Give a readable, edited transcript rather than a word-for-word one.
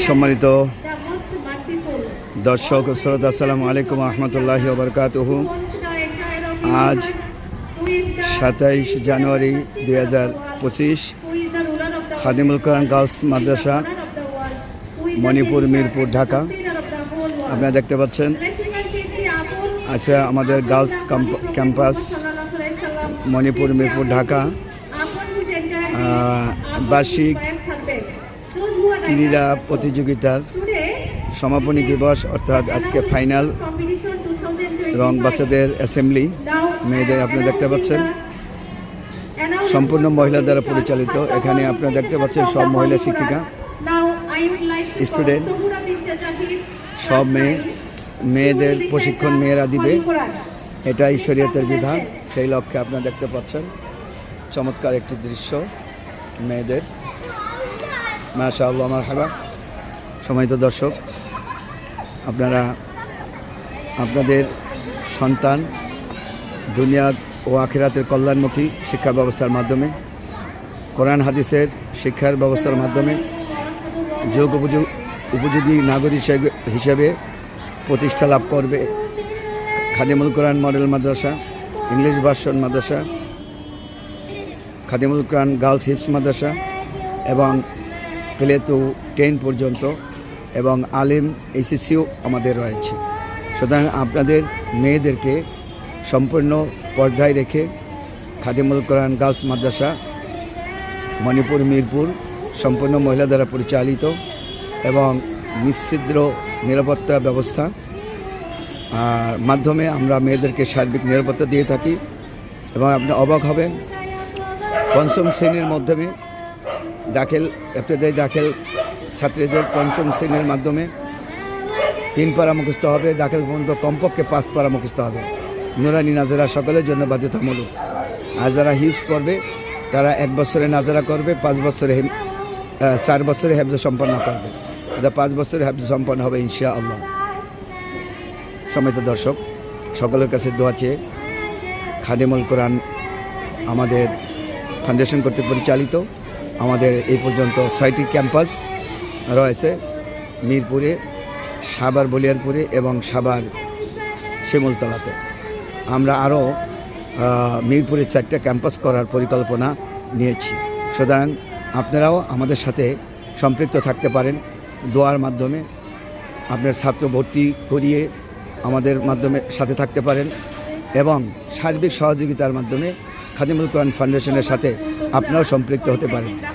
সম্মানিত দর্শক ও শ্রোতা, আসসালামু আলাইকুম রহমতুল্লাহি ওয়া বারাকাতুহু। আজ 27 জানুয়ারি 2025 খাদিমুল কোরআন গার্লস মাদ্রাসা, মণিপুর, মিরপুর, ঢাকা। আপনারা দেখতে পাচ্ছেন আছে আমাদের গার্লস ক্যাম্পাস, মণিপুর, মিরপুর, ঢাকা বার্ষিক ক্রীড়া প্রতিযোগিতার সমাপনী দিবস, অর্থাৎ আজকে ফাইনাল এবং বাচ্চাদের অ্যাসেম্বলি, মেয়েদের আপনারা দেখতে পাচ্ছেন সম্পূর্ণ মহিলা দ্বারা পরিচালিত। এখানে আপনারা দেখতে পাচ্ছেন সব মহিলা শিক্ষিকা, স্টুডেন্ট, সব মেয়েদের প্রশিক্ষণ মেয়েরা দিবে, এটাই শরীয়তের বিধান। সেই লক্ষ্যে আপনারা দেখতে পাচ্ছেন চমৎকার একটি দৃশ্য মেয়েদের। মাশাআল্লাহ, মারহাবা। সম্মানিত দর্শক, আপনারা আপনাদের সন্তান দুনিয়া ও আখিরাতের কল্যাণমুখী শিক্ষা ব্যবস্থার মাধ্যমে, কোরআন হাদিসের শিক্ষার ব্যবস্থার মাধ্যমে যোগ উপযোগী নাগরিক হিসেবে প্রতিষ্ঠা লাভ করবে খাদিমুল কোরআন মডেল মাদ্রাসা, ইংলিশ ভার্সন মাদ্রাসা, খাদিমুল কোরআন গার্লস হিপস মাদ্রাসা এবং প্লে টু 10 পর্যন্ত, এবং আলিম এইচএসসিও আমাদের রয়েছে। সুতরাং আপনাদের মেয়েদেরকে সম্পূর্ণ পর্দায় রেখে খাদিমুল কোরআন গার্লস মাদ্রাসা, মণিপুর, মিরপুর সম্পূর্ণ মহিলা দ্বারা পরিচালিত এবং নিশ্চিদ্র নিরাপত্তা ব্যবস্থা মাধ্যমে আমরা মেয়েদেরকে সার্বিক নিরাপত্তা দিয়ে থাকি। এবং আপনি অবাক হবেন, পঞ্চম শ্রেণীর মাধ্যমে দাখিল ছাত্রীদের পঞ্চম শ্রেণীর মাধ্যমে 3 পারা মুখস্থ হবে, দাখিল পর্যন্ত কমপক্ষে 5 পারা মুখস্থ হবে। নুরানি নাজারা সকলের জন্য বাধ্যতামূলক। আর যারা হিফজ পড়বে তারা 1 বছরে নাজারা করবে, 4 বছরে হেফজ সম্পন্ন করবে। এটা 5 বছরে হেফজ সম্পন্ন হবে ইনশাআল্লাহ। সম্মানিত দর্শক, সকলের কাছে দোয়া চেয়ে খাদিমুল কোরআন আমাদের ফাউন্ডেশন কর্তৃক পরিচালিত আমাদের এই পর্যন্ত 6টি ক্যাম্পাস রয়েছে, মিরপুরে, সাভার বলিয়ারপুরে এবং সাভার শিমুলতলাতে। আমরা আরও মিরপুরে 4টা ক্যাম্পাস করার পরিকল্পনা নিয়েছি। সুতরাং আপনারাও আমাদের সাথে সম্পৃক্ত থাকতে পারেন। দোয়ার মাধ্যমে আপনার ছাত্র ভর্তি করিয়ে আমাদের মাধ্যমে সাথে থাকতে পারেন এবং সার্বিক সহযোগিতার মাধ্যমে খাদিমুল কোরআন ফাউন্ডেশনের সাথে আপনারাও সম্পৃক্ত হতে পারেন।